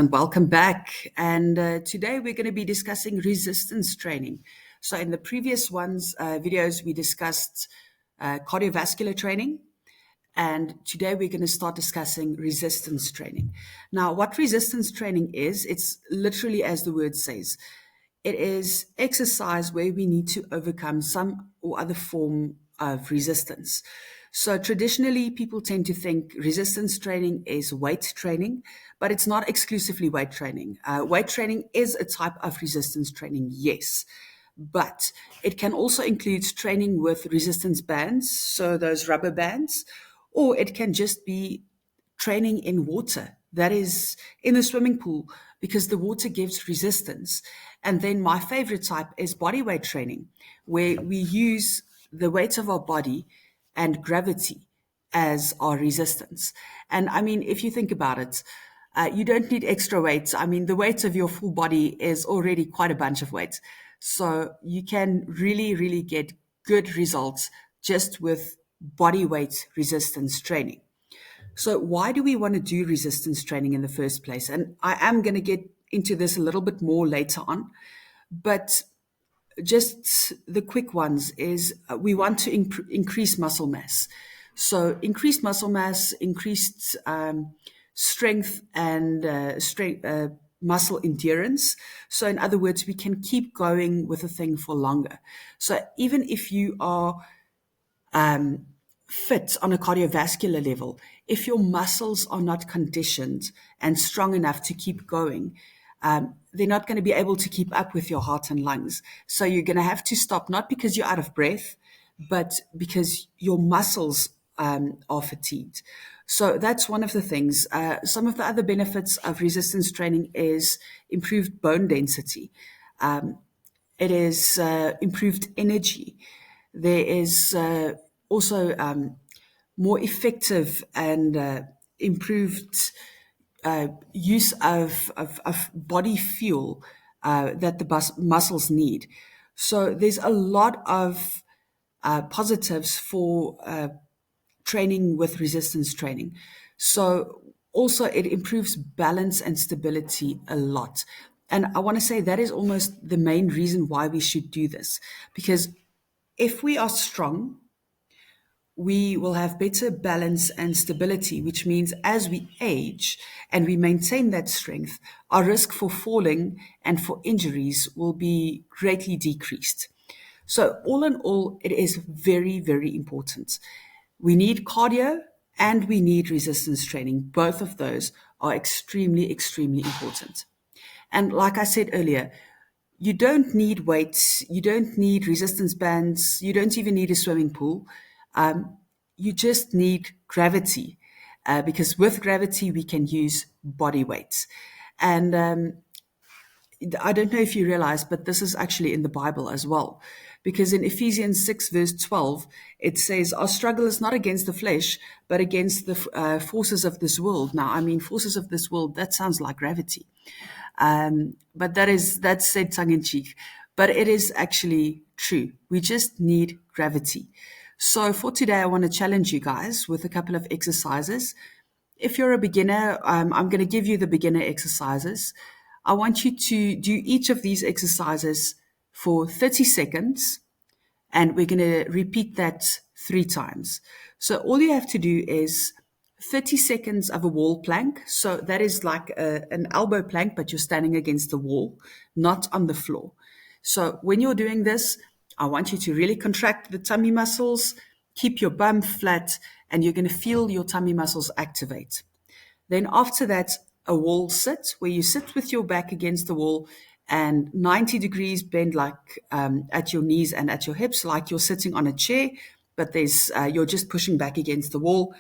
And welcome back. And today we're going to be discussing resistance training. So, in the previous videos, we discussed cardiovascular training. And today we're going to start discussing resistance training. Now, what resistance training is, it's literally as the word says, it is exercise where we need to overcome some or other form of resistance. So traditionally, people tend to think resistance training is weight training, but it's not exclusively weight training. Weight training is a type of resistance training, yes, but it can also include training with resistance bands, so those rubber bands, or it can just be training in water, that is in the swimming pool, because the water gives resistance. And then my favorite type is body weight training, where we use the weight of our body and gravity as our resistance. And I mean, if you think about it, you don't need extra weights. I mean, the weight of your full body is already quite a bunch of weight. So you can really, really get good results just with body weight resistance training. So, why do we want to do resistance training in the first place? And I am going to get into this a little bit more later on, but just the quick ones is we want to increase muscle mass. So, increased muscle mass, increased strength and muscle endurance. So, in other words, we can keep going with a thing for longer. So, even if you are fit on a cardiovascular level, if your muscles are not conditioned and strong enough to keep going, they're not going to be able to keep up with your heart and lungs. So you're going to have to stop, not because you're out of breath, but because your muscles are fatigued. So that's one of the things. Some of the other benefits of resistance training is improved bone density. It is improved energy. There is also more effective and improved use of body fuel that the muscles need. So there's a lot of positives for training with resistance training. So also it improves balance and stability a lot. And I want to say that is almost the main reason why we should do this, because if we are strong, we will have better balance and stability, which means as we age and we maintain that strength, our risk for falling and for injuries will be greatly decreased. So, all in all, it is very, very important. We need cardio and we need resistance training. Both of those are extremely, extremely important. And like I said earlier, you don't need weights, you don't need resistance bands, you don't even need a swimming pool. You just need gravity, because with gravity we can use body weights. And I don't know if you realize, but this is actually in the Bible as well. Because in Ephesians 6, verse 12, it says, our struggle is not against the flesh, but against the forces of this world. Now, I mean, forces of this world, that sounds like gravity. But that's said tongue in cheek. But it is actually true. We just need gravity. So for today, I want to challenge you guys with a couple of exercises. If you're a beginner, I'm going to give you the beginner exercises. I want you to do each of these exercises for 30 seconds, and we're going to repeat that 3 times. So all you have to do is 30 seconds of a wall plank. So that is like an elbow plank, but you're standing against the wall, not on the floor. So when you're doing this, I want you to really contract the tummy muscles, keep your bum flat, and you're going to feel your tummy muscles activate. Then after that, a wall sit, where you sit with your back against the wall and 90 degrees bend, like at your knees and at your hips, like you're sitting on a chair, but you're just pushing back against the wall.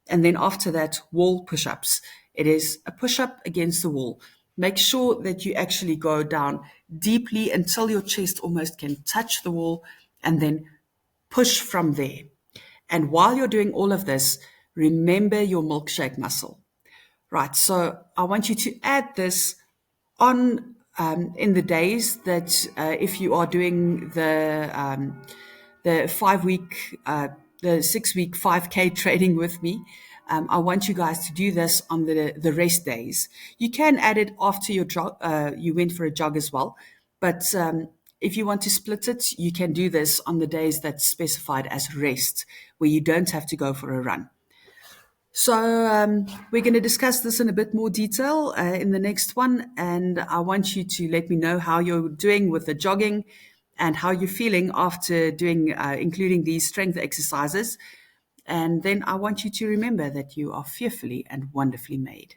And then after that, wall push-ups. It is a push-up against the wall. Make sure that you actually go down deeply until your chest almost can touch the wall, and then push from there. And while you're doing all of this, remember your milkshake muscle. Right, so I want you to add this on in the days that if you are doing the 5 week, the 6 week 5K training with me, I want you guys to do this on the rest days. You can add it after your jog, you went for a jog as well. But if you want to split it, you can do this on the days that's specified as rest, where you don't have to go for a run. So we're going to discuss this in a bit more detail in the next one. And I want you to let me know how you're doing with the jogging and how you're feeling after doing, including these strength exercises. And then I want you to remember that you are fearfully and wonderfully made.